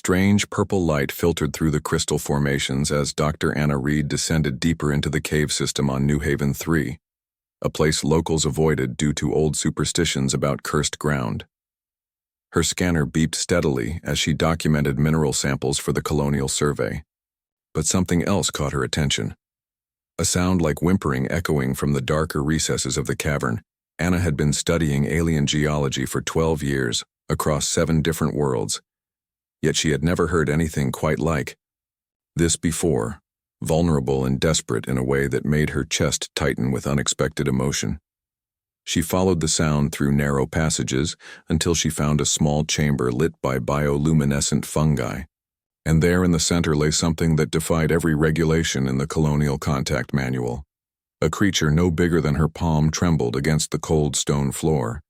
strange purple light filtered through the crystal formations as Dr. Anna Reed descended deeper into the cave system on New Haven 3, a place locals avoided due to old superstitions about cursed ground. Her scanner beeped steadily as she documented mineral samples for the Colonial Survey. But something else caught her attention. A sound like whimpering echoing from the darker recesses of the cavern. Anna had been studying alien geology for 12 years, across 7 different worlds. Yet she had never heard anything quite like this before, vulnerable and desperate in a way that made her chest tighten with unexpected emotion. She followed the sound through narrow passages until she found a small chamber lit by bioluminescent fungi. And there in the center lay something that defied every regulation in the Colonial Contact Manual. A creature no bigger than her palm trembled against the cold stone floor,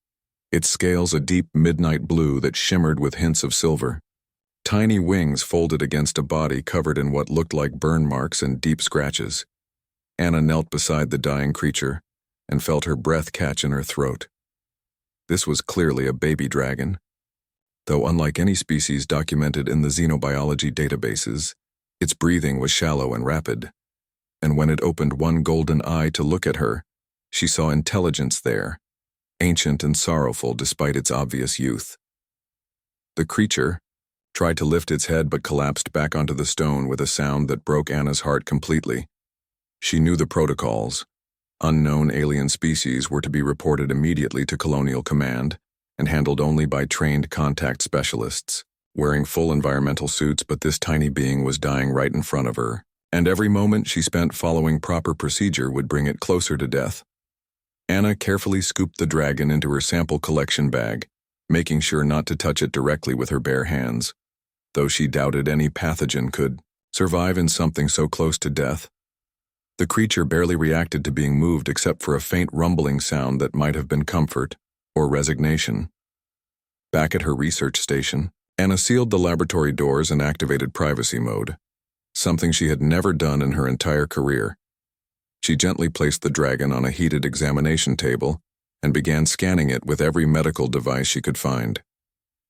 its scales a deep midnight blue that shimmered with hints of silver. Tiny wings folded against a body covered in what looked like burn marks and deep scratches. Anna knelt beside the dying creature and felt her breath catch in her throat. This was clearly a baby dragon. Though unlike any species documented in the xenobiology databases, its breathing was shallow and rapid. And when it opened one golden eye to look at her, she saw intelligence there, ancient and sorrowful despite its obvious youth. The creature tried to lift its head but collapsed back onto the stone with a sound that broke Anna's heart completely. She knew the protocols. Unknown alien species were to be reported immediately to Colonial Command and handled only by trained contact specialists, wearing full environmental suits, but this tiny being was dying right in front of her, and every moment she spent following proper procedure would bring it closer to death. Anna carefully scooped the dragon into her sample collection bag, making sure not to touch it directly with her bare hands, though she doubted any pathogen could survive in something so close to death. The creature barely reacted to being moved except for a faint rumbling sound that might have been comfort or resignation. Back at her research station, Anna sealed the laboratory doors and activated privacy mode, something she had never done in her entire career. She gently placed the dragon on a heated examination table and began scanning it with every medical device she could find.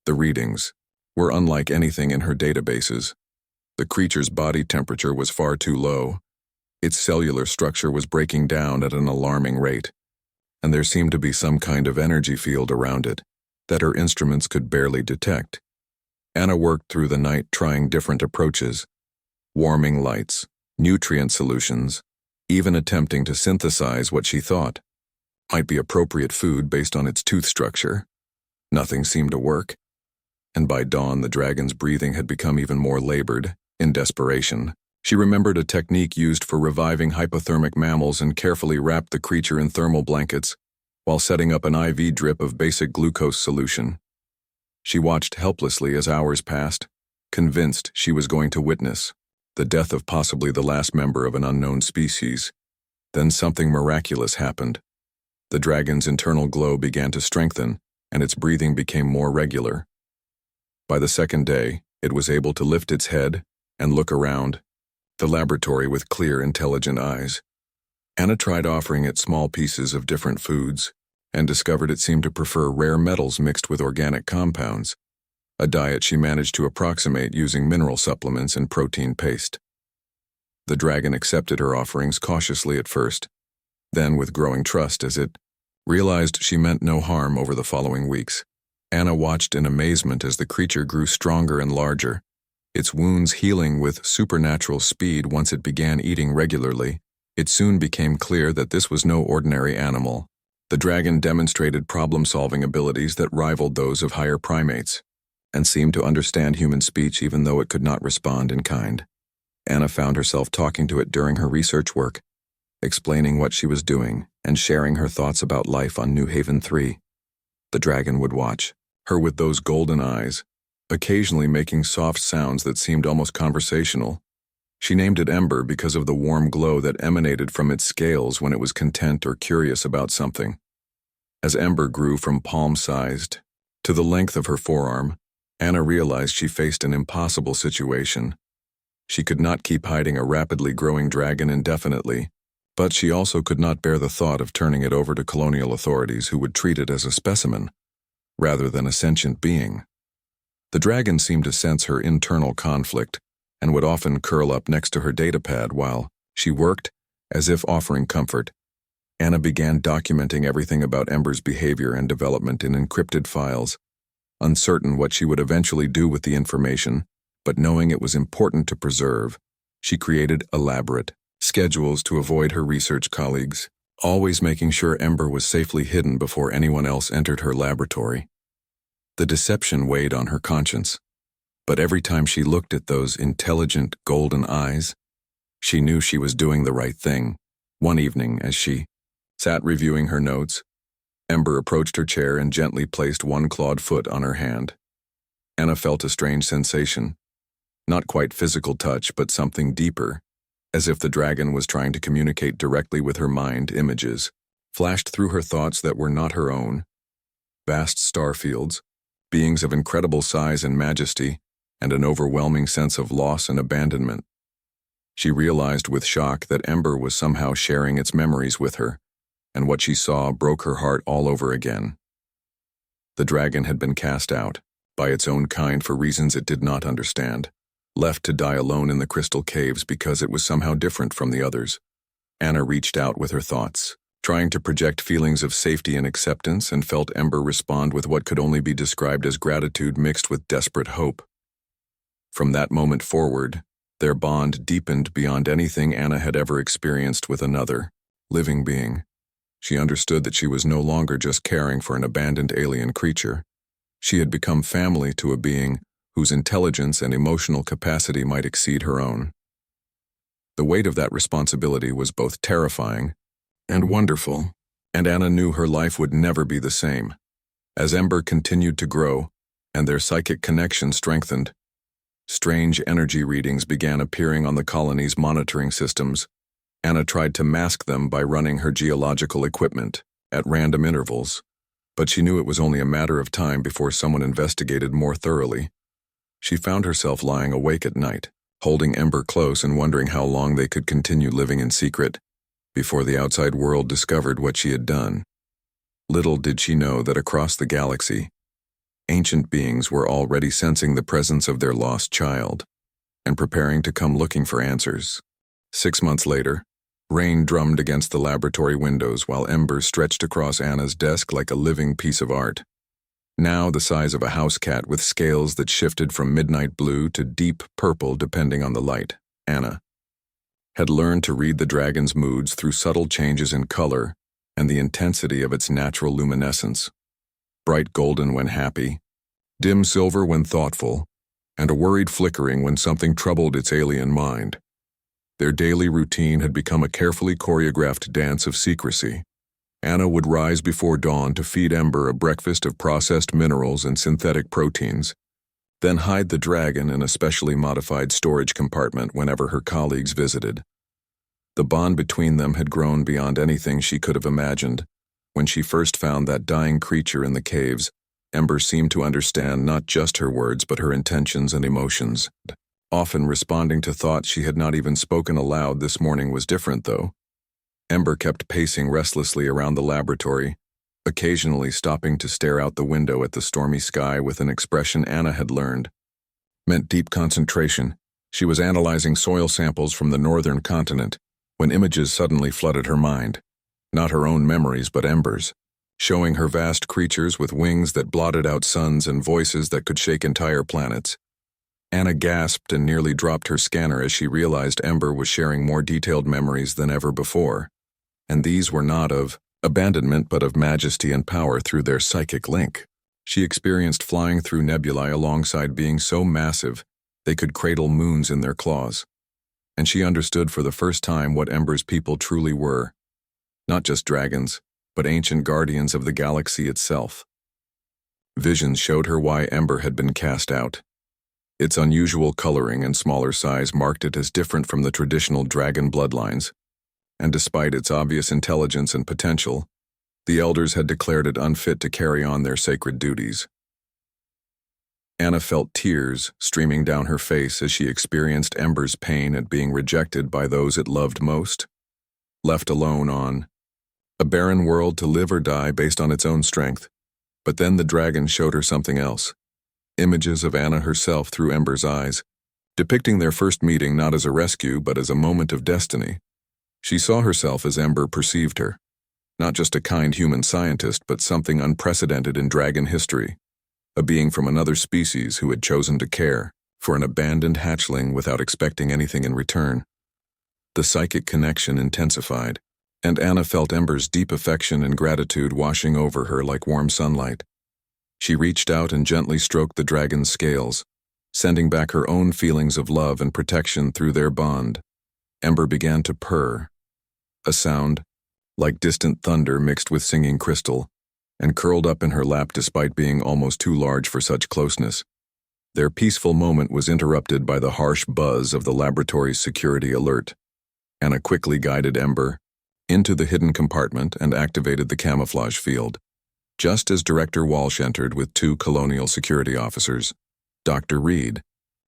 The readings were unlike anything in her databases. The creature's body temperature was far too low. Its cellular structure was breaking down at an alarming rate, and there seemed to be some kind of energy field around it that her instruments could barely detect. Anna worked through the night trying different approaches, warming lights, nutrient solutions, even attempting to synthesize what she thought might be appropriate food based on its tooth structure. Nothing seemed to work, and by dawn the dragon's breathing had become even more labored. In desperation, she remembered a technique used for reviving hypothermic mammals and carefully wrapped the creature in thermal blankets while setting up an IV drip of basic glucose solution. She watched helplessly as hours passed, convinced she was going to witness the death of possibly the last member of an unknown species. Then something miraculous happened. The dragon's internal glow began to strengthen, and its breathing became more regular. By the second day, it was able to lift its head and look around the laboratory with clear, intelligent eyes. Anna tried offering it small pieces of different foods and discovered it seemed to prefer rare metals mixed with organic compounds, a diet she managed to approximate using mineral supplements and protein paste. The dragon accepted her offerings cautiously at first, then with growing trust as it realized she meant no harm. Over the following weeks, Anna watched in amazement as the creature grew stronger and larger, its wounds healing with supernatural speed. Once it began eating regularly, it soon became clear that this was no ordinary animal. The dragon demonstrated problem-solving abilities that rivaled those of higher primates, and seemed to understand human speech even though it could not respond in kind. Anna found herself talking to it during her research work, explaining what she was doing and sharing her thoughts about life on New Haven 3. The dragon would watch her with those golden eyes, occasionally making soft sounds that seemed almost conversational. She named it Ember because of the warm glow that emanated from its scales when it was content or curious about something. As Ember grew from palm-sized to the length of her forearm, Anna realized she faced an impossible situation. She could not keep hiding a rapidly growing dragon indefinitely, but she also could not bear the thought of turning it over to colonial authorities who would treat it as a specimen, rather than a sentient being. The dragon seemed to sense her internal conflict and would often curl up next to her datapad while she worked, as if offering comfort. Anna began documenting everything about Ember's behavior and development in encrypted files, uncertain what she would eventually do with the information, but knowing it was important to preserve. She created elaborate schedules to avoid her research colleagues, always making sure Ember was safely hidden before anyone else entered her laboratory. The deception weighed on her conscience, but every time she looked at those intelligent golden eyes, she knew she was doing the right thing. One evening, as she sat reviewing her notes, Ember approached her chair and gently placed one clawed foot on her hand. Anna felt a strange sensation, not quite physical touch, but something deeper, as if the dragon was trying to communicate directly with her mind. Images flashed through her thoughts that were not her own. Vast star fields, beings of incredible size and majesty, and an overwhelming sense of loss and abandonment. She realized with shock that Ember was somehow sharing its memories with her, and what she saw broke her heart all over again. The dragon had been cast out, by its own kind for reasons it did not understand, left to die alone in the crystal caves because it was somehow different from the others. Anna reached out with her thoughts, trying to project feelings of safety and acceptance, and felt Ember respond with what could only be described as gratitude mixed with desperate hope. From that moment forward, their bond deepened beyond anything Anna had ever experienced with another living being. She understood that she was no longer just caring for an abandoned alien creature. She had become family to a being whose intelligence and emotional capacity might exceed her own. The weight of that responsibility was both terrifying and wonderful, and Anna knew her life would never be the same. As Ember continued to grow, and their psychic connection strengthened, strange energy readings began appearing on the colony's monitoring systems. Anna tried to mask them by running her geological equipment at random intervals, but she knew it was only a matter of time before someone investigated more thoroughly. She found herself lying awake at night, holding Ember close and wondering how long they could continue living in secret before the outside world discovered what she had done. Little did she know that across the galaxy, ancient beings were already sensing the presence of their lost child and preparing to come looking for answers. 6 months later, rain drummed against the laboratory windows while Ember stretched across Anna's desk like a living piece of art. Now the size of a house cat with scales that shifted from midnight blue to deep purple depending on the light, Anna had learned to read the dragon's moods through subtle changes in color and the intensity of its natural luminescence. Bright golden when happy, dim silver when thoughtful, and a worried flickering when something troubled its alien mind. Their daily routine had become a carefully choreographed dance of secrecy. Anna would rise before dawn to feed Ember a breakfast of processed minerals and synthetic proteins, then hide the dragon in a specially modified storage compartment whenever her colleagues visited. The bond between them had grown beyond anything she could have imagined. When she first found that dying creature in the caves, Ember seemed to understand not just her words but her intentions and emotions. Often responding to thoughts she had not even spoken aloud. This morning was different, though. Ember kept pacing restlessly around the laboratory, occasionally stopping to stare out the window at the stormy sky with an expression Anna had learned meant deep concentration. She was analyzing soil samples from the northern continent when images suddenly flooded her mind. Not her own memories, but Ember's, showing her vast creatures with wings that blotted out suns and voices that could shake entire planets. Anna gasped and nearly dropped her scanner as she realized Ember was sharing more detailed memories than ever before. And these were not of abandonment but of majesty and power through their psychic link. She experienced flying through nebulae alongside beings so massive they could cradle moons in their claws. And she understood for the first time what Ember's people truly were. Not just dragons, but ancient guardians of the galaxy itself. Visions showed her why Ember had been cast out. Its unusual coloring and smaller size marked it as different from the traditional dragon bloodlines, and despite its obvious intelligence and potential, the elders had declared it unfit to carry on their sacred duties. Anna felt tears streaming down her face as she experienced Ember's pain at being rejected by those it loved most, left alone on a barren world to live or die based on its own strength. But then the dragon showed her something else. images of Anna herself through Ember's eyes, depicting their first meeting not as a rescue but as a moment of destiny. She saw herself as Ember perceived her, not just a kind human scientist but something unprecedented in dragon history, a being from another species who had chosen to care for an abandoned hatchling without expecting anything in return. The psychic connection intensified, and Anna felt Ember's deep affection and gratitude washing over her like warm sunlight. She reached out and gently stroked the dragon's scales, sending back her own feelings of love and protection through their bond. Ember began to purr, a sound like distant thunder mixed with singing crystal, and curled up in her lap despite being almost too large for such closeness. Their peaceful moment was interrupted by the harsh buzz of the laboratory's security alert. Anna quickly guided Ember into the hidden compartment and activated the camouflage field. Just as Director Walsh entered with 2 colonial security officers, Dr. Reed,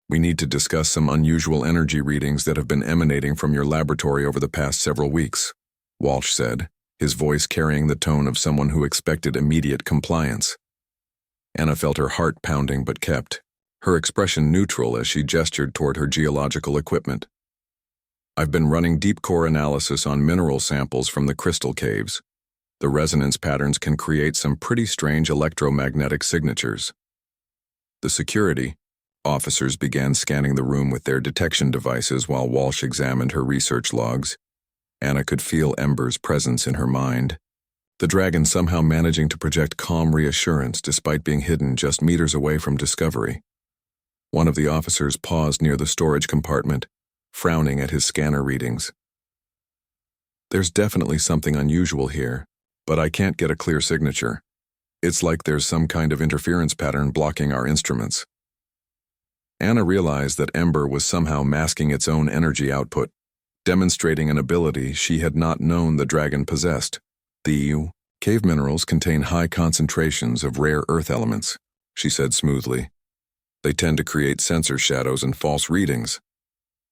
"We need to discuss some unusual energy readings that have been emanating from your laboratory over the past several weeks," Walsh said, his voice carrying the tone of someone who expected immediate compliance. Anna felt her heart pounding but kept her expression neutral as she gestured toward her geological equipment. "I've been running deep core analysis on mineral samples from the crystal caves. The resonance patterns can create some pretty strange electromagnetic signatures." The security officers began scanning the room with their detection devices while Walsh examined her research logs. Anna could feel Ember's presence in her mind, the dragon somehow managing to project calm reassurance despite being hidden just meters away from discovery. One of the officers paused near the storage compartment, frowning at his scanner readings. "There's definitely something unusual here, but I can't get a clear signature. It's like there's some kind of interference pattern blocking our instruments." Anna realized that Ember was somehow masking its own energy output, demonstrating an ability she had not known the dragon possessed. "The cave minerals contain high concentrations of rare earth elements," she said smoothly. "They tend to create sensor shadows and false readings."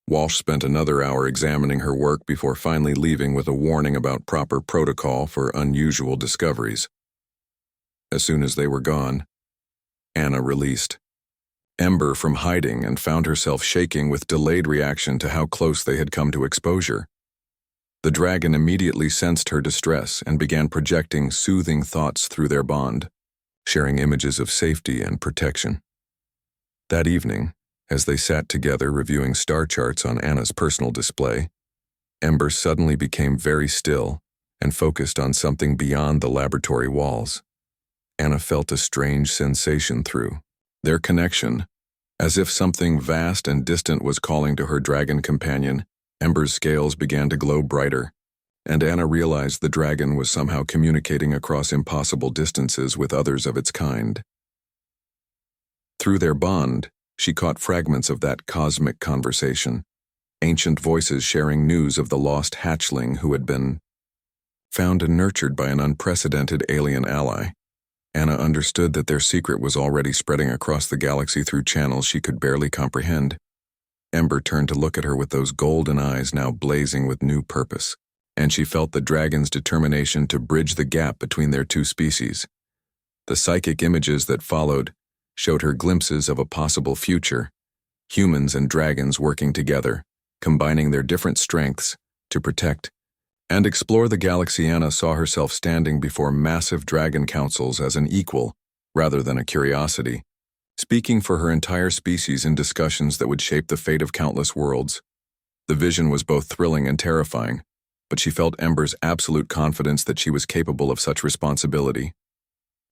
Walsh spent another hour examining her work before finally leaving with a warning about proper protocol for unusual discoveries. As soon as they were gone, Anna released Ember from hiding and found herself shaking with delayed reaction to how close they had come to exposure. The dragon immediately sensed her distress and began projecting soothing thoughts through their bond, sharing images of safety and protection. That evening, as they sat together reviewing star charts on Anna's personal display, Ember suddenly became very still and focused on something beyond the laboratory walls. Anna felt a strange sensation through their connection, as if something vast and distant was calling to her dragon companion. Ember's scales began to glow brighter, and Anna realized the dragon was somehow communicating across impossible distances with others of its kind. Through their bond, she caught fragments of that cosmic conversation, ancient voices sharing news of the lost hatchling who had been found and nurtured by an unprecedented alien ally. Anna understood that their secret was already spreading across the galaxy through channels she could barely comprehend. Ember turned to look at her with those golden eyes now blazing with new purpose, and she felt the dragon's determination to bridge the gap between their 2 species. The psychic images that followed showed her glimpses of a possible future, humans and dragons working together, combining their different strengths to protect and explore the galaxy. Anna saw herself standing before massive dragon councils as an equal rather than a curiosity, speaking for her entire species in discussions that would shape the fate of countless worlds. The vision was both thrilling and terrifying, but she felt Ember's absolute confidence that she was capable of such responsibility.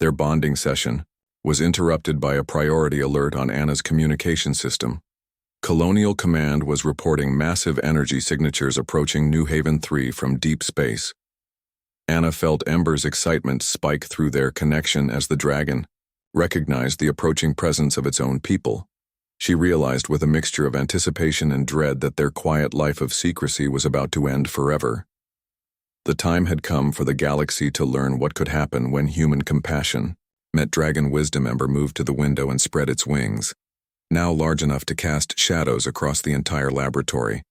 Their bonding session was interrupted by a priority alert on Anna's communication system. Colonial Command was reporting massive energy signatures approaching New Haven 3 from deep space. Anna felt Ember's excitement spike through their connection as the dragon recognized the approaching presence of its own people. She realized with a mixture of anticipation and dread that their quiet life of secrecy was about to end forever. The time had come for the galaxy to learn what could happen when human compassion met dragon wisdom. Ember moved to the window and spread its wings, now large enough to cast shadows across the entire laboratory.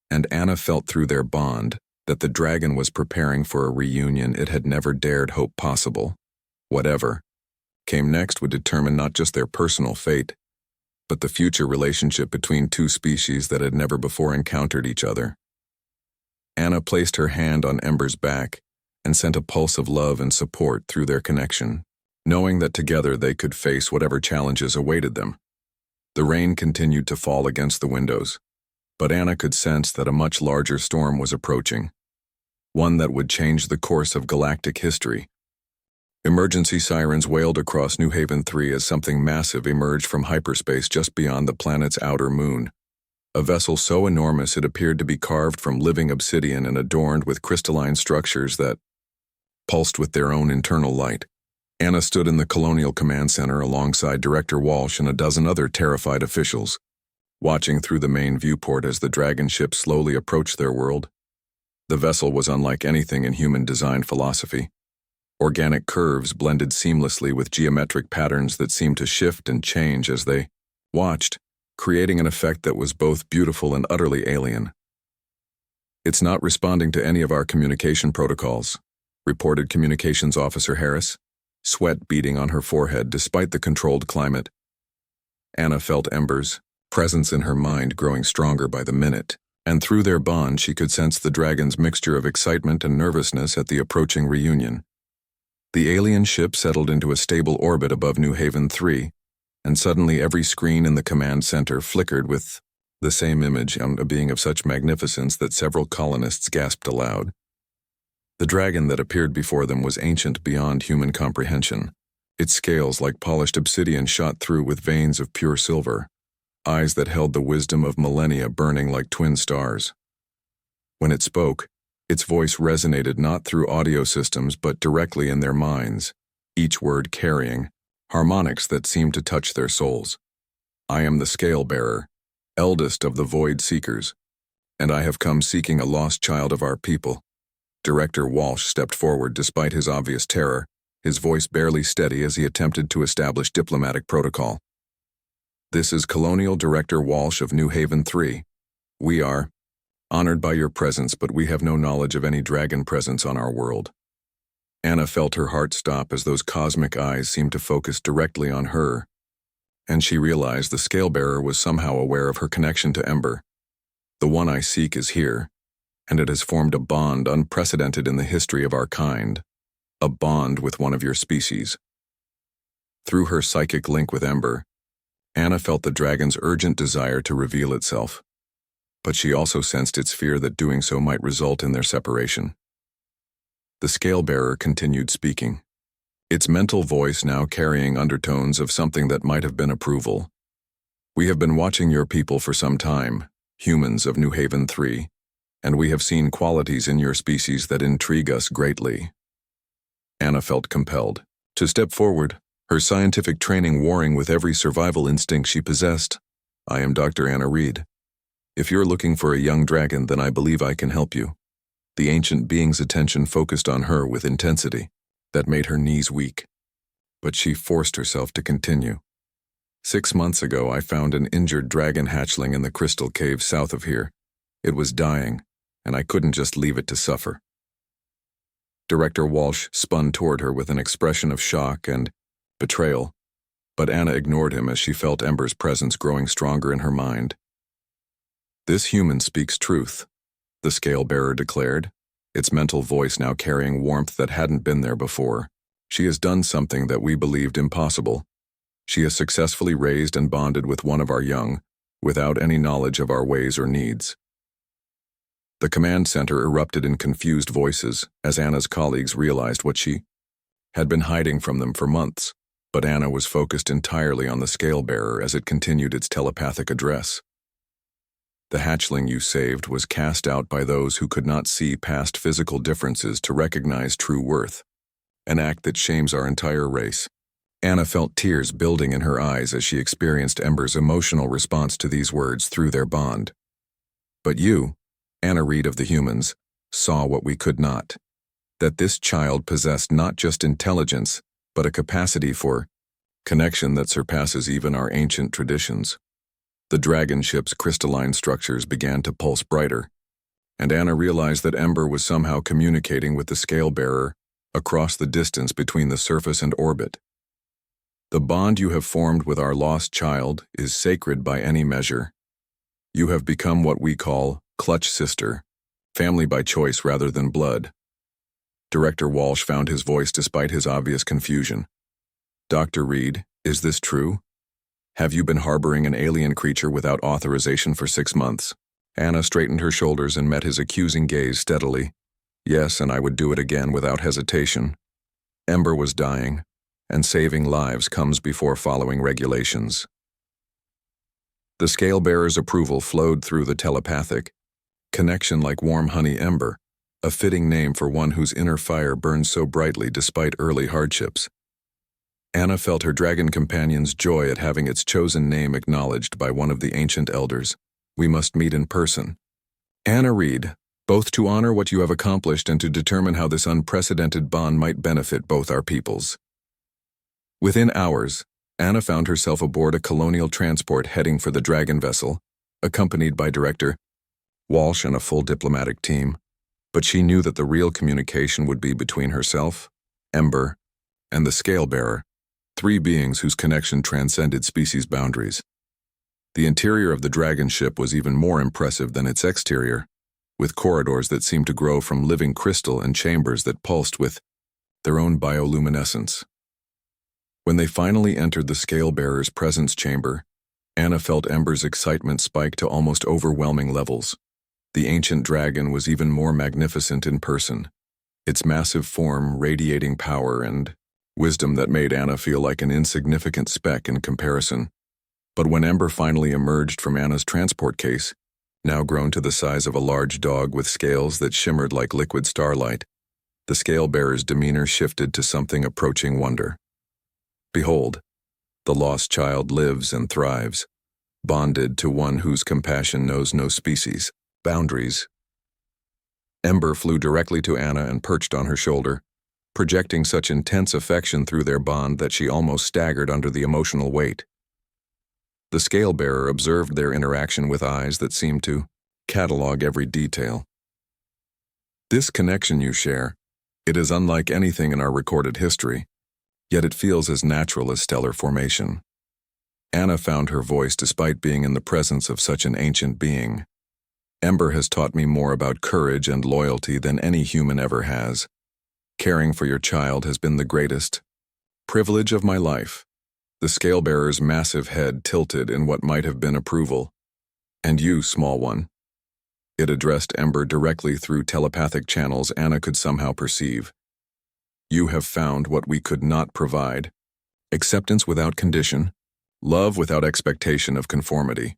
And Anna felt through their bond that the dragon was preparing for a reunion it had never dared hope possible. Whatever came next would determine not just their personal fate, but the future relationship between two species that had never before encountered each other. Anna placed her hand on Ember's back and sent a pulse of love and support through their connection, knowing that together they could face whatever challenges awaited them. The rain continued to fall against the windows, but Anna could sense that a much larger storm was approaching, one that would change the course of galactic history. Emergency sirens wailed across New Haven 3 as something massive emerged from hyperspace just beyond the planet's outer moon. A vessel so enormous it appeared to be carved from living obsidian and adorned with crystalline structures that pulsed with their own internal light. Anna stood in the Colonial Command Center alongside Director Walsh and a dozen other terrified officials, watching through the main viewport as the dragon ship slowly approached their world. The vessel was unlike anything in human design philosophy. Organic curves blended seamlessly with geometric patterns that seemed to shift and change as they watched, creating an effect that was both beautiful and utterly alien. "It's not responding to any of our communication protocols," reported Communications Officer Harris, sweat beading on her forehead despite the controlled climate. Anna felt Ember's presence in her mind growing stronger by the minute, and through their bond she could sense the dragon's mixture of excitement and nervousness at the approaching reunion. The alien ship settled into a stable orbit above New Haven 3, and suddenly every screen in the command center flickered with the same image, a being of such magnificence that several colonists gasped aloud. The dragon that appeared before them was ancient beyond human comprehension. Its scales, like polished obsidian, shot through with veins of pure silver, eyes that held the wisdom of millennia burning like twin stars. When it spoke, its voice resonated not through audio systems but directly in their minds, each word carrying harmonics that seemed to touch their souls. "I am the Scale-Bearer, eldest of the Void Seekers, and I have come seeking a lost child of our people." Director Walsh stepped forward despite his obvious terror, his voice barely steady as he attempted to establish diplomatic protocol. "This is Colonial Director Walsh of New Haven 3. We are honored by your presence, but we have no knowledge of any dragon presence on our world." Anna felt her heart stop as those cosmic eyes seemed to focus directly on her, and she realized the Scale-Bearer was somehow aware of her connection to Ember. "The one I seek is here, and it has formed a bond unprecedented in the history of our kind, a bond with one of your species." Through her psychic link with Ember, Anna felt the dragon's urgent desire to reveal itself, but she also sensed its fear that doing so might result in their separation. The Scale-Bearer continued speaking, its mental voice now carrying undertones of something that might have been approval. "We have been watching your people for some time, humans of New Haven 3, and we have seen qualities in your species that intrigue us greatly." Anna felt compelled to step forward, her scientific training warring with every survival instinct she possessed. "I am Dr. Anna Reed. If you're looking for a young dragon, then I believe I can help you." The ancient being's attention focused on her with intensity that made her knees weak, but she forced herself to continue. 6 months ago, I found an injured dragon hatchling in the crystal cave south of here. It was dying, and I couldn't just leave it to suffer." Director Walsh spun toward her with an expression of shock and betrayal, but Anna ignored him as she felt Ember's presence growing stronger in her mind. "This human speaks truth," the Scale-Bearer declared, its mental voice now carrying warmth that hadn't been there before. "She has done something that we believed impossible. She has successfully raised and bonded with one of our young, without any knowledge of our ways or needs." The command center erupted in confused voices as Anna's colleagues realized what she had been hiding from them for months, but Anna was focused entirely on the Scale-Bearer as it continued its telepathic address. "The hatchling you saved was cast out by those who could not see past physical differences to recognize true worth, an act that shames our entire race." Anna felt tears building in her eyes as she experienced Ember's emotional response to these words through their bond. "But you, Anna Reed of the humans, saw what we could not. That this child possessed not just intelligence, but a capacity for connection that surpasses even our ancient traditions." The dragon ship's crystalline structures began to pulse brighter, and Anna realized that Ember was somehow communicating with the Scale-Bearer across the distance between the surface and orbit. The bond you have formed with our lost child is sacred by any measure. You have become what we call clutch sister, family by choice rather than blood. Director Walsh found his voice despite his obvious confusion. Dr. Reed, is this true? Have you been harboring an alien creature without authorization for 6 months? Anna straightened her shoulders and met his accusing gaze steadily. Yes, and I would do it again without hesitation. Ember was dying, and saving lives comes before following regulations. The scale-bearer's approval flowed through the telepathic connection like warm honey ember, a fitting name for one whose inner fire burns so brightly despite early hardships. Anna felt her dragon companion's joy at having its chosen name acknowledged by one of the ancient elders. We must meet in person. Anna Reed, both to honor what you have accomplished and to determine how this unprecedented bond might benefit both our peoples. Within hours, Anna found herself aboard a colonial transport heading for the Dragon vessel, accompanied by Director Walsh and a full diplomatic team, but she knew that the real communication would be between herself, Ember, and the scale-bearer, 3 beings whose connection transcended species boundaries. The interior of the Dragon ship was even more impressive than its exterior, with corridors that seemed to grow from living crystal and chambers that pulsed with their own bioluminescence. When they finally entered the scale-bearer's presence chamber, Anna felt Ember's excitement spike to almost overwhelming levels. The ancient dragon was even more magnificent in person, its massive form radiating power and wisdom that made Anna feel like an insignificant speck in comparison. But when Ember finally emerged from Anna's transport case, now grown to the size of a large dog with scales that shimmered like liquid starlight, the scale-bearer's demeanor shifted to something approaching wonder. Behold, the lost child lives and thrives, bonded to one whose compassion knows no species, boundaries. Ember flew directly to Anna and perched on her shoulder, projecting such intense affection through their bond that she almost staggered under the emotional weight. The scale-bearer observed their interaction with eyes that seemed to catalog every detail. This connection you share, it is unlike anything in our recorded history, yet it feels as natural as stellar formation. Anna found her voice despite being in the presence of such an ancient being. Ember has taught me more about courage and loyalty than any human ever has. Caring for your child has been the greatest privilege of my life. The scale-bearer's massive head tilted in what might have been approval. And you, small one. It addressed Ember directly through telepathic channels Anna could somehow perceive. You have found what we could not provide. Acceptance without condition, love without expectation of conformity.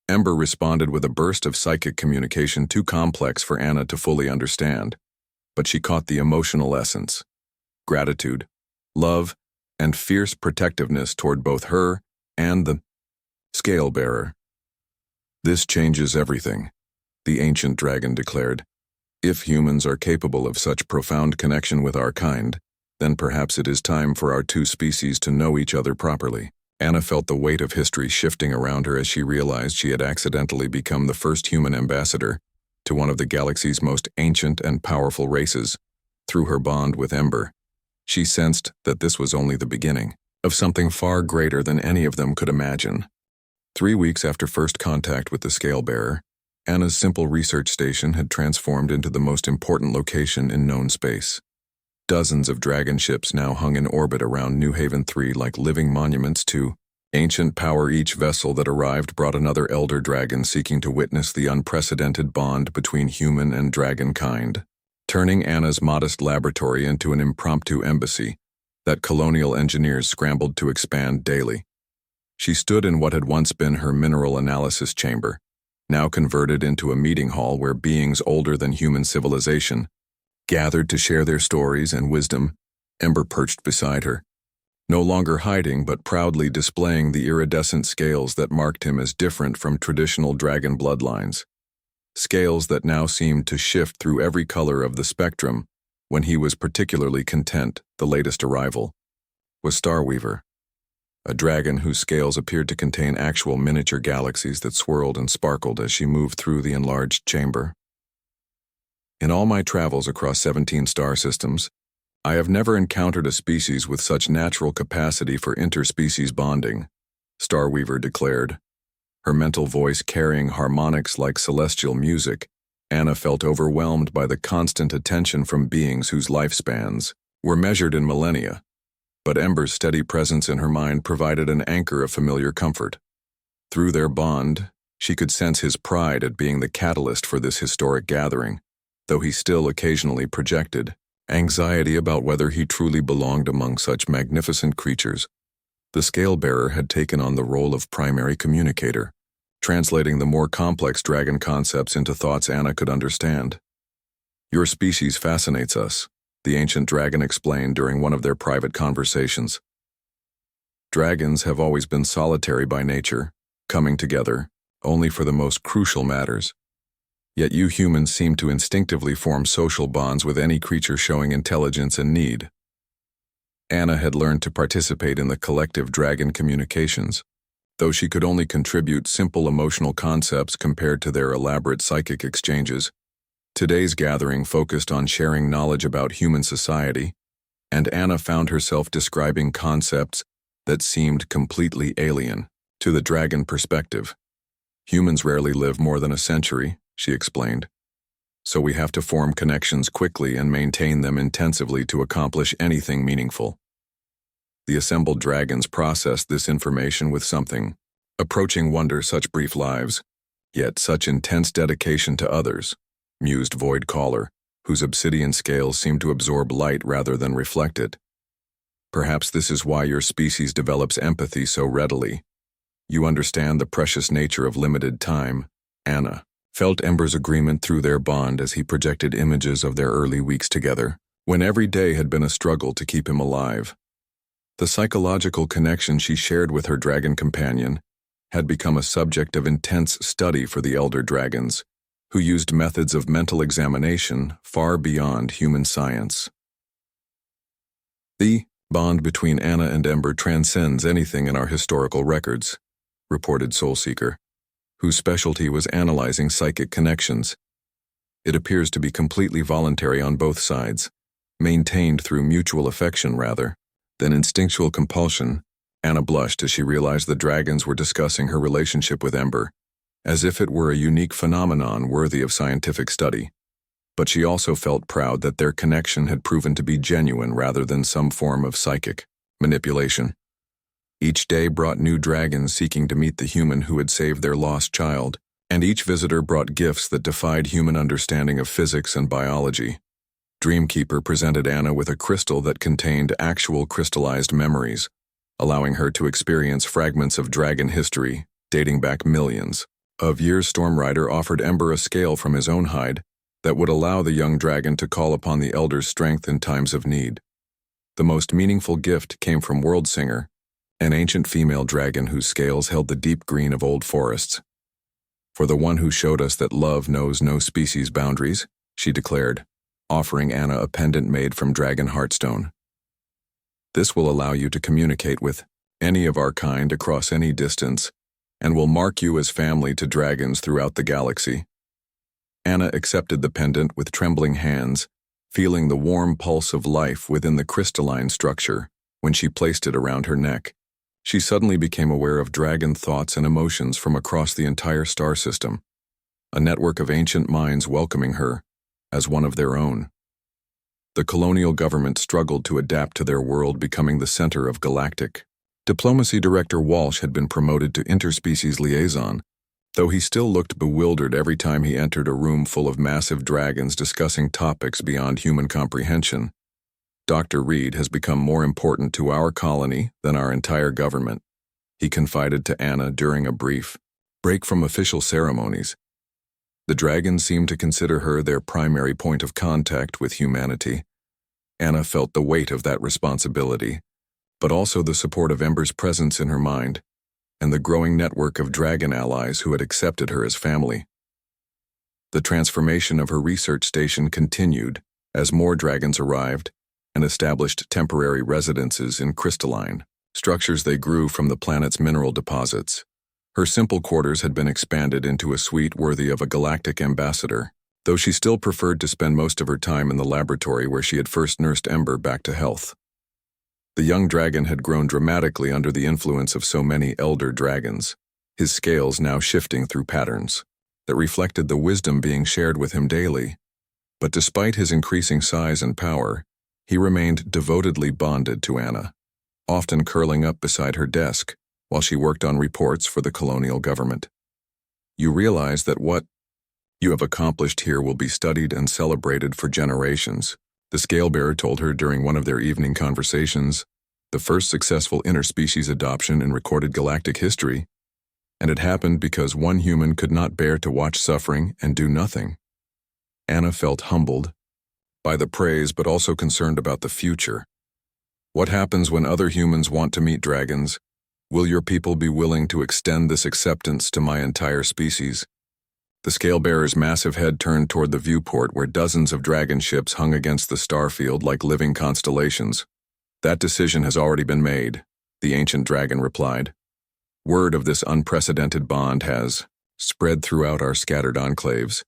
Ember responded with a burst of psychic communication too complex for Anna to fully understand, but she caught the emotional essence. Gratitude, love, and fierce protectiveness toward both her and the scale-bearer. This changes everything, the ancient dragon declared. If humans are capable of such profound connection with our kind, then perhaps it is time for our 2 species to know each other properly. Anna felt the weight of history shifting around her as she realized she had accidentally become the first human ambassador to one of the galaxy's most ancient and powerful races. Through her bond with Ember, she sensed that this was only the beginning of something far greater than any of them could imagine. 3 weeks after first contact with the scale-bearer, Anna's simple research station had transformed into the most important location in known space. Dozens of dragon ships now hung in orbit around New Haven 3 like living monuments to ancient power. Each vessel that arrived brought another elder dragon seeking to witness the unprecedented bond between human and dragon kind, turning Anna's modest laboratory into an impromptu embassy that colonial engineers scrambled to expand daily. She stood in what had once been her mineral analysis chamber, now converted into a meeting hall where beings older than human civilization gathered to share their stories and wisdom. Ember perched beside her, no longer hiding but proudly displaying the iridescent scales that marked him as different from traditional dragon bloodlines. Scales that now seemed to shift through every color of the spectrum. When he was particularly content, the latest arrival was Starweaver, a dragon whose scales appeared to contain actual miniature galaxies that swirled and sparkled as she moved through the enlarged chamber. In all my travels across 17 star systems, I have never encountered a species with such natural capacity for interspecies bonding, Starweaver declared. Her mental voice carrying harmonics like celestial music, Anna felt overwhelmed by the constant attention from beings whose lifespans were measured in millennia. But Ember's steady presence in her mind provided an anchor of familiar comfort. Through their bond, she could sense his pride at being the catalyst for this historic gathering, though he still occasionally projected anxiety about whether he truly belonged among such magnificent creatures. The scale-bearer had taken on the role of primary communicator, translating the more complex dragon concepts into thoughts Anna could understand. Your species fascinates us, the ancient dragon explained during one of their private conversations. Dragons have always been solitary by nature, coming together only for the most crucial matters. Yet you humans seem to instinctively form social bonds with any creature showing intelligence and need. Anna had learned to participate in the collective dragon communications, though she could only contribute simple emotional concepts compared to their elaborate psychic exchanges. Today's gathering focused on sharing knowledge about human society, and Anna found herself describing concepts that seemed completely alien to the dragon perspective. Humans rarely live more than a century, she explained, so we have to form connections quickly and maintain them intensively to accomplish anything meaningful. The assembled dragons processed this information with something approaching wonder. Such brief lives, yet such intense dedication to others, mused Void Caller, whose obsidian scales seemed to absorb light rather than reflect it. Perhaps this is why your species develops empathy so readily. You understand the precious nature of limited time. Anna felt Ember's agreement through their bond as he projected images of their early weeks together, when every day had been a struggle to keep him alive. The psychological connection she shared with her dragon companion had become a subject of intense study for the elder dragons, who used methods of mental examination far beyond human science. The bond between Anna and Ember transcends anything in our historical records, reported Soulseeker, whose specialty was analyzing psychic connections. It appears to be completely voluntary on both sides, maintained through mutual affection rather than instinctual compulsion. Anna blushed as she realized the dragons were discussing her relationship with Ember, as if it were a unique phenomenon worthy of scientific study. But she also felt proud that their connection had proven to be genuine rather than some form of psychic manipulation. Each day brought new dragons seeking to meet the human who had saved their lost child, and each visitor brought gifts that defied human understanding of physics and biology. Dreamkeeper presented Anna with a crystal that contained actual crystallized memories, allowing her to experience fragments of dragon history dating back millions of years. Stormrider offered Ember a scale from his own hide that would allow the young dragon to call upon the elder's strength in times of need. The most meaningful gift came from Worldsinger, an ancient female dragon whose scales held the deep green of old forests. For the one who showed us that love knows no species boundaries, she declared, offering Anna a pendant made from dragon heartstone. This will allow you to communicate with any of our kind across any distance, and will mark you as family to dragons throughout the galaxy. Anna accepted the pendant with trembling hands, feeling the warm pulse of life within the crystalline structure. When she placed it around her neck, she suddenly became aware of dragon thoughts and emotions from across the entire star system, a network of ancient minds welcoming her as one of their own. The colonial government struggled to adapt to their world becoming the center of galactic. Diplomacy Director Walsh had been promoted to interspecies liaison, though he still looked bewildered every time he entered a room full of massive dragons discussing topics beyond human comprehension. Dr. Reed has become more important to our colony than our entire government, he confided to Anna during a brief break from official ceremonies. The dragons seemed to consider her their primary point of contact with humanity. Anna felt the weight of that responsibility, but also the support of Ember's presence in her mind, and the growing network of dragon allies who had accepted her as family. The transformation of her research station continued as more dragons arrived and established temporary residences in crystalline structures they grew from the planet's mineral deposits. Her simple quarters had been expanded into a suite worthy of a galactic ambassador. though she still preferred to spend most of her time in the laboratory where she had first nursed Ember back to health. The young dragon had grown dramatically under the influence of so many elder dragons, his scales now shifting through patterns that reflected the wisdom being shared with him daily. But despite his increasing size and power, he remained devotedly bonded to Anna, often curling up beside her desk while she worked on reports for the colonial government. You realize that what you have accomplished here will be studied and celebrated for generations, the scalebearer told her during one of their evening conversations, the first successful interspecies adoption in recorded galactic history, and it happened because one human could not bear to watch suffering and do nothing. Anna felt humbled by the praise but also concerned about the future. What happens when other humans want to meet dragons? Will your people be willing to extend this acceptance to my entire species? The scalebearer's massive head turned toward the viewport where dozens of dragon ships hung against the starfield like living constellations. That decision has already been made, the ancient dragon replied. Word of this unprecedented bond has spread throughout our scattered enclaves.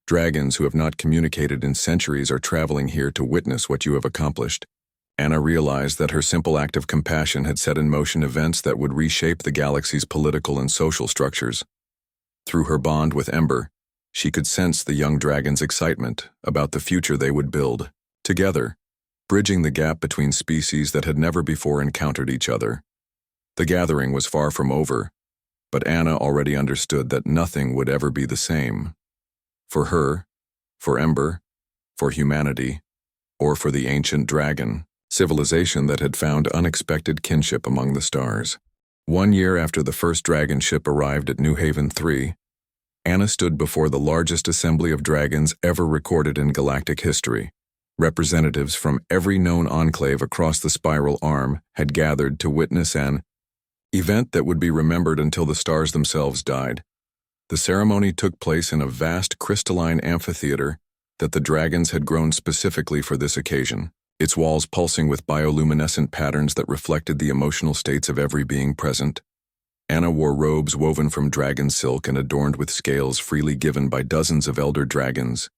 Dragons who have not communicated in centuries are traveling here to witness what you have accomplished. Anna realized that her simple act of compassion had set in motion events that would reshape the galaxy's political and social structures. Through her bond with Ember, she could sense the young dragon's excitement about the future they would build, together, bridging the gap between species that had never before encountered each other. The gathering was far from over, but Anna already understood that nothing would ever be the same. For her, for Ember, for humanity, or for the ancient dragon, civilization that had found unexpected kinship among the stars. 1 year after the first dragon ship arrived at New Haven 3, Anna stood before the largest assembly of dragons ever recorded in galactic history. Representatives from every known enclave across the spiral arm had gathered to witness an event that would be remembered until the stars themselves died. The ceremony took place in a vast crystalline amphitheater that the dragons had grown specifically for this occasion, its walls pulsing with bioluminescent patterns that reflected the emotional states of every being present. Anna wore robes woven from dragon silk and adorned with scales freely given by dozens of elder dragons,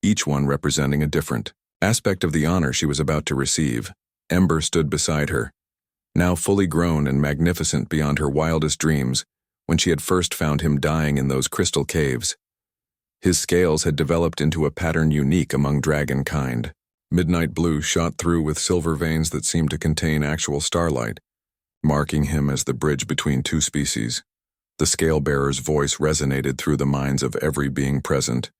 each one representing a different aspect of the honor she was about to receive. Ember stood beside her, now fully grown and magnificent beyond her wildest dreams when she had first found him dying in those crystal caves. His scales had developed into a pattern unique among dragon kind. Midnight blue shot through with silver veins that seemed to contain actual starlight, marking him as the bridge between two species. The scale-bearer's voice resonated through the minds of every being present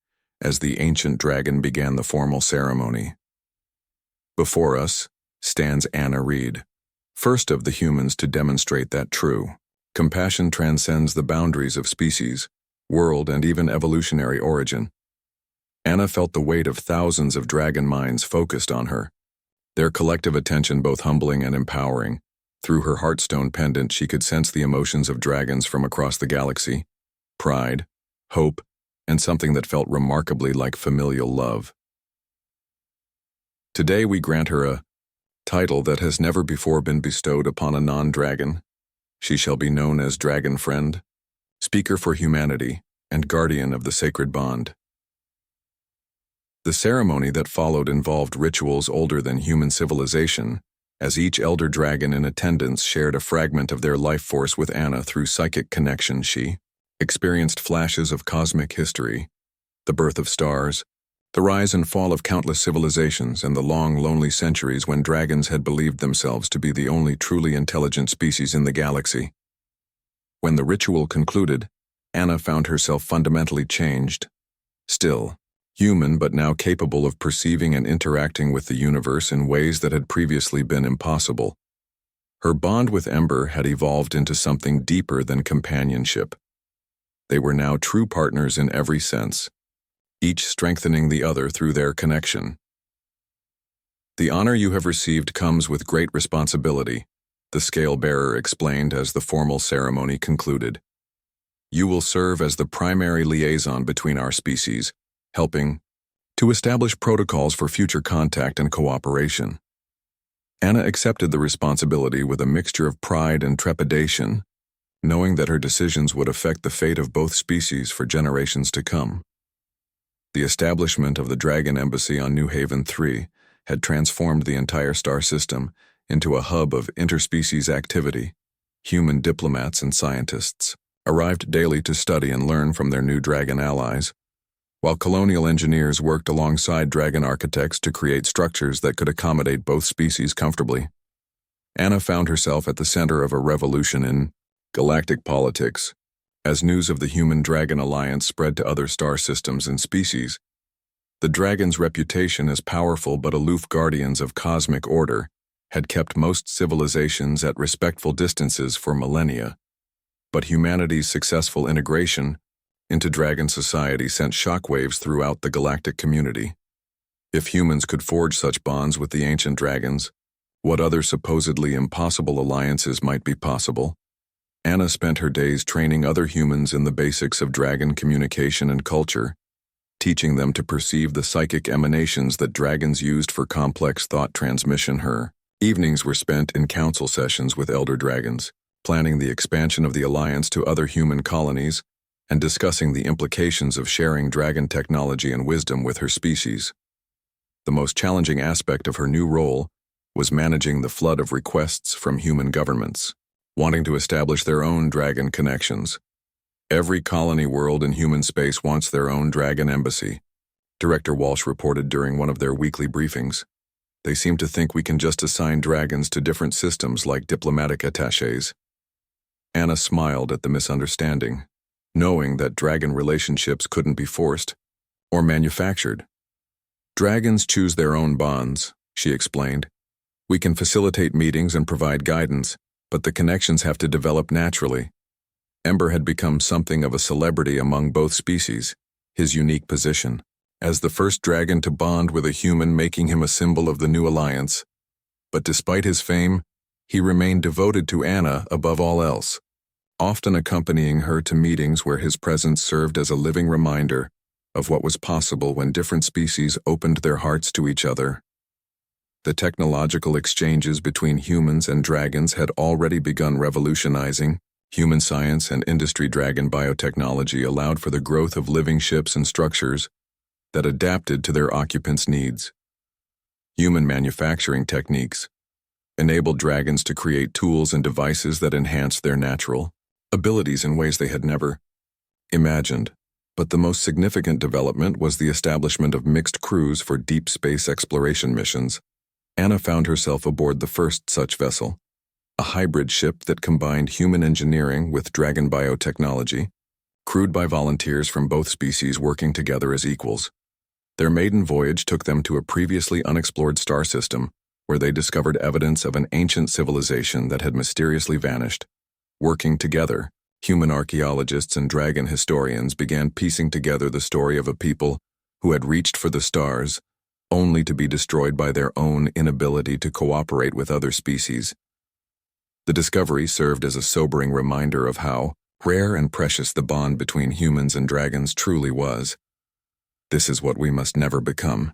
as the ancient dragon began the formal ceremony. Before us stands Anna Reed, first of the humans to demonstrate that true compassion transcends the boundaries of species, world, and even evolutionary origin. Anna felt the weight of thousands of dragon minds focused on her, their collective attention both humbling and empowering. Through her heartstone pendant, she could sense the emotions of dragons from across the galaxy: pride, hope, and something that felt remarkably like familial love. Today we grant her a title that has never before been bestowed upon a non-dragon. She shall be known as Dragon Friend, Speaker for Humanity, and Guardian of the Sacred Bond. The ceremony that followed involved rituals older than human civilization, as each elder dragon in attendance shared a fragment of their life force with Anna through psychic connection. She experienced flashes of cosmic history, the birth of stars, the rise and fall of countless civilizations, and the long, lonely centuries when dragons had believed themselves to be the only truly intelligent species in the galaxy. When the ritual concluded, Anna found herself fundamentally changed. Still human, but now capable of perceiving and interacting with the universe in ways that had previously been impossible. Her bond with Ember had evolved into something deeper than companionship. They were now true partners in every sense, each strengthening the other through their connection. The honor you have received comes with great responsibility, the scale-bearer explained as the formal ceremony concluded. You will serve as the primary liaison between our species, helping to establish protocols for future contact and cooperation. Anna accepted the responsibility with a mixture of pride and trepidation, knowing that her decisions would affect the fate of both species for generations to come. The establishment of the Dragon Embassy on New Haven 3 had transformed the entire star system into a hub of interspecies activity. Human diplomats and scientists arrived daily to study and learn from their new dragon allies, while colonial engineers worked alongside dragon architects to create structures that could accommodate both species comfortably. Anna found herself at the center of a revolution in galactic politics. As news of the human-dragon alliance spread to other star systems and species, the dragon's reputation as powerful but aloof guardians of cosmic order had kept most civilizations at respectful distances for millennia. But humanity's successful integration into dragon society sent shockwaves throughout the galactic community. If humans could forge such bonds with the ancient dragons, what other supposedly impossible alliances might be possible? Anna spent her days training other humans in the basics of dragon communication and culture, teaching them to perceive the psychic emanations that dragons used for complex thought transmission. Her evenings were spent in council sessions with elder dragons, planning the expansion of the alliance to other human colonies and discussing the implications of sharing dragon technology and wisdom with her species. The most challenging aspect of her new role was managing the flood of requests from human governments, wanting to establish their own dragon connections. Every colony world in human space wants their own dragon embassy, Director Walsh reported during one of their weekly briefings. They seem to think we can just assign dragons to different systems like diplomatic attachés. Anna smiled at the misunderstanding, knowing that dragon relationships couldn't be forced or manufactured. Dragons choose their own bonds, she explained. We can facilitate meetings and provide guidance, but the connections have to develop naturally. Ember had become something of a celebrity among both species, his unique position as the first dragon to bond with a human making him a symbol of the new alliance. But despite his fame, he remained devoted to Anna above all else, often accompanying her to meetings where his presence served as a living reminder of what was possible when different species opened their hearts to each other. The technological exchanges between humans and dragons had already begun revolutionizing human science and industry. Dragon biotechnology allowed for the growth of living ships and structures that adapted to their occupants' needs. Human manufacturing techniques enabled dragons to create tools and devices that enhanced their natural abilities in ways they had never imagined. But the most significant development was the establishment of mixed crews for deep space exploration missions. Anna found herself aboard the first such vessel, a hybrid ship that combined human engineering with dragon biotechnology, crewed by volunteers from both species working together as equals. Their maiden voyage took them to a previously unexplored star system, where they discovered evidence of an ancient civilization that had mysteriously vanished. Working together, human archaeologists and dragon historians began piecing together the story of a people who had reached for the stars, only to be destroyed by their own inability to cooperate with other species. The discovery served as a sobering reminder of how rare and precious the bond between humans and dragons truly was. This is what we must never become,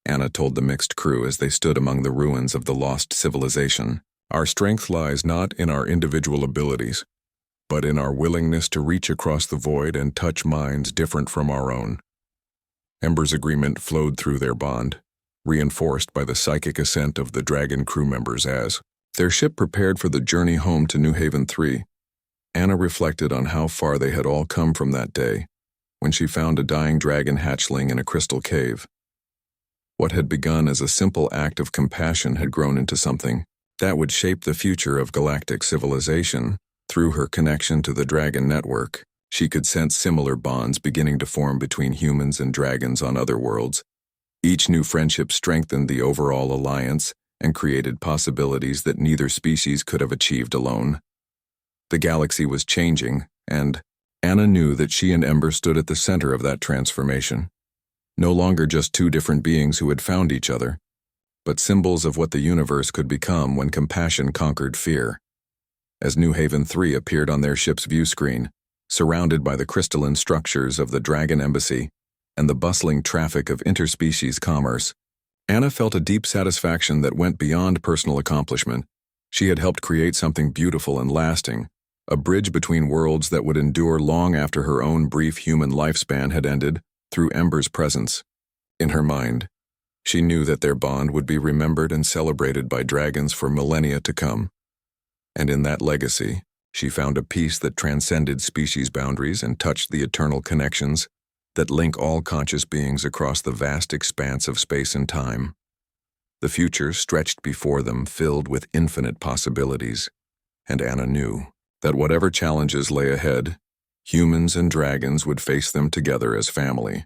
Anna told the mixed crew as they stood among the ruins of the lost civilization. Our strength lies not in our individual abilities, but in our willingness to reach across the void and touch minds different from our own. Ember's agreement flowed through their bond, reinforced by the psychic assent of the dragon crew members as their ship prepared for the journey home to New Haven 3. Anna reflected on how far they had all come from that day, when she found a dying dragon hatchling in a crystal cave. What had begun as a simple act of compassion had grown into something that would shape the future of galactic civilization. Through her connection to the dragon network, she could sense similar bonds beginning to form between humans and dragons on other worlds. Each new friendship strengthened the overall alliance and created possibilities that neither species could have achieved alone. The galaxy was changing, and Anna knew that she and Ember stood at the center of that transformation. No longer just two different beings who had found each other, but symbols of what the universe could become when compassion conquered fear. As New Haven 3 appeared on their ship's view screen, surrounded by the crystalline structures of the Dragon Embassy and the bustling traffic of interspecies commerce, Anna felt a deep satisfaction that went beyond personal accomplishment. She had helped create something beautiful and lasting, a bridge between worlds that would endure long after her own brief human lifespan had ended. through Ember's presence. In her mind, she knew that their bond would be remembered and celebrated by dragons for millennia to come. And in that legacy, she found a peace that transcended species boundaries and touched the eternal connections that link all conscious beings across the vast expanse of space and time. The future stretched before them, filled with infinite possibilities, and Anna knew that whatever challenges lay ahead, humans and dragons would face them together as family.